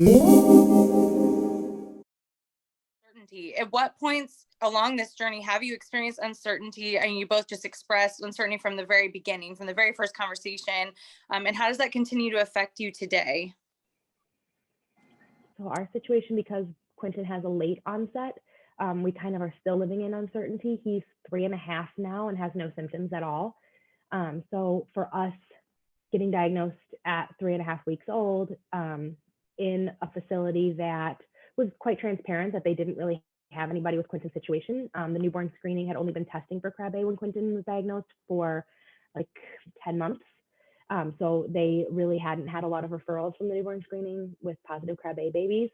Uncertainty. At what points along this journey have you experienced uncertainty? And you both just expressed uncertainty from the very beginning, from the very first conversation. And how does that continue to affect you today? So our situation, because Quentin has a late onset, we kind of are still living in uncertainty. He's 3.5 now and has no symptoms at all. So for us, getting diagnosed at 3.5 weeks old in a facility that was quite transparent that they didn't really have anybody with Quentin's situation. The newborn screening had only been testing for Krabbe when Quentin was diagnosed for like 10 months. So they really hadn't had a lot of referrals from the newborn screening with positive Krabbe babies.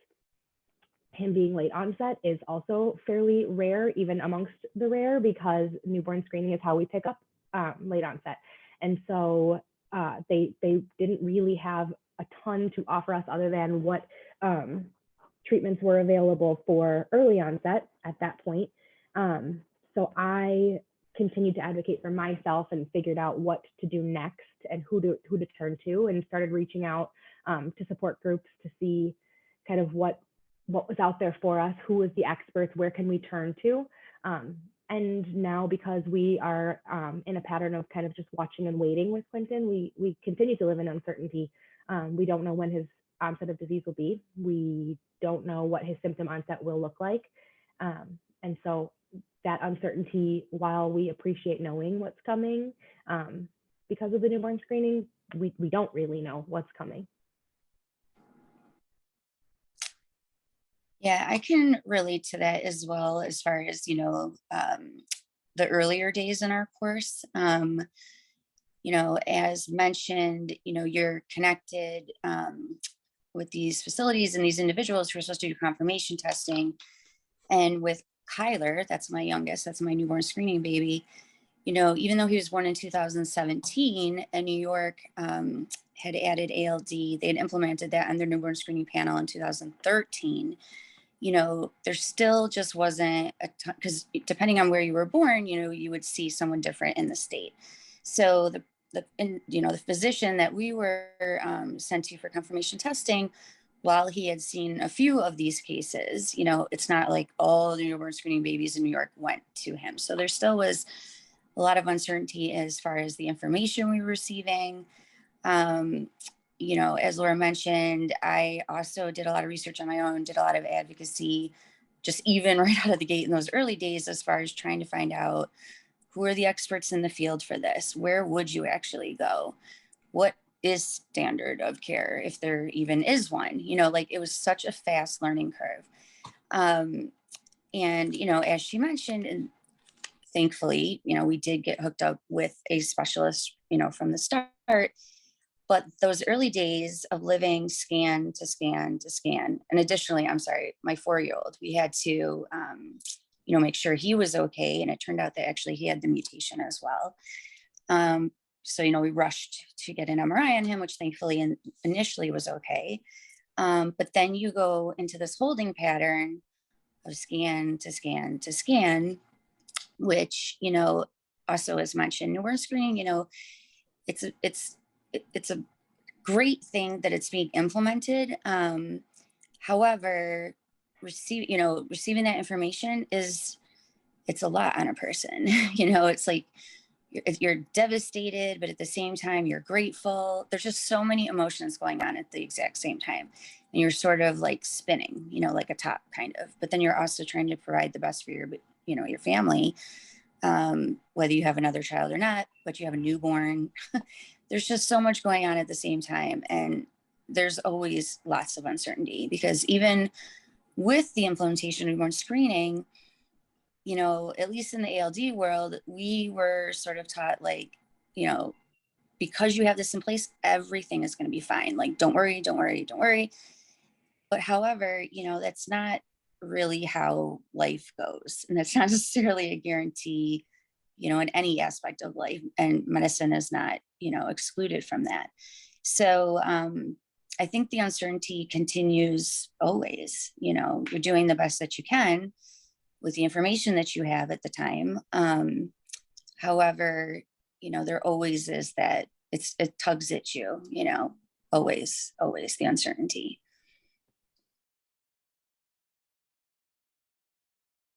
Him being late onset is also fairly rare, even amongst the rare, because newborn screening is how we pick up late onset. And so they didn't really have a ton to offer us other than what treatments were available for early onset at that point. So I continued to advocate for myself and figured out what to do next and who to turn to, and started reaching out to support groups to see kind of what was out there for us, who was the experts, where can we turn to. And now, because we are in a pattern of kind of just watching and waiting with Quentin, we continue to live in uncertainty. We don't know when his onset of disease will be. We don't know what his symptom onset will look like. And so that uncertainty, while we appreciate knowing what's coming, because of the newborn screening, we don't really know what's coming. Yeah, I can relate to that as well, as far as, the earlier days in our course. As mentioned, you're connected with these facilities and these individuals who are supposed to do confirmation testing. And with Kyler, that's my youngest, that's my newborn screening baby, even though he was born in 2017 and New York had added ALD, they had implemented that on their newborn screening panel in 2013. There still just wasn't a ton, because depending on where you were born, you would see someone different in the state. So the physician that we were sent to for confirmation testing, while he had seen a few of these cases, it's not like all the newborn screening babies in New York went to him. So there still was a lot of uncertainty as far as the information we were receiving. As Laura mentioned, I also did a lot of research on my own, did a lot of advocacy, just even right out of the gate in those early days, as far as trying to find out who are the experts in the field for this? Where would you actually go? What is standard of care, if there even is one? It was such a fast learning curve. And, as she mentioned, and thankfully, we did get hooked up with a specialist, from the start. But those early days of living scan to scan to scan, and additionally, my 4-year-old, we had to, make sure he was okay. And it turned out that actually he had the mutation as well. So, we rushed to get an MRI on him, which thankfully initially was okay. But then you go into this holding pattern of scan to scan to scan, which, also as mentioned, newborn screening, it's a great thing that it's being implemented. However, receiving that information it's a lot on a person. It's like you're devastated, but at the same time, you're grateful. There's just so many emotions going on at the exact same time. And you're sort of like spinning, like a top kind of, but then you're also trying to provide the best for your family, whether you have another child or not, but you have a newborn. There's just so much going on at the same time. And there's always lots of uncertainty, because even with the implementation of newborn screening, at least in the ALD world, we were sort of taught because you have this in place, everything is going to be fine. Like, don't worry, don't worry, don't worry. But however, that's not really how life goes. And that's not necessarily a guarantee, in any aspect of life, and medicine is not, excluded from that. So I think the uncertainty continues always. You're doing the best that you can with the information that you have at the time. However, there always is that it tugs at you, always the uncertainty.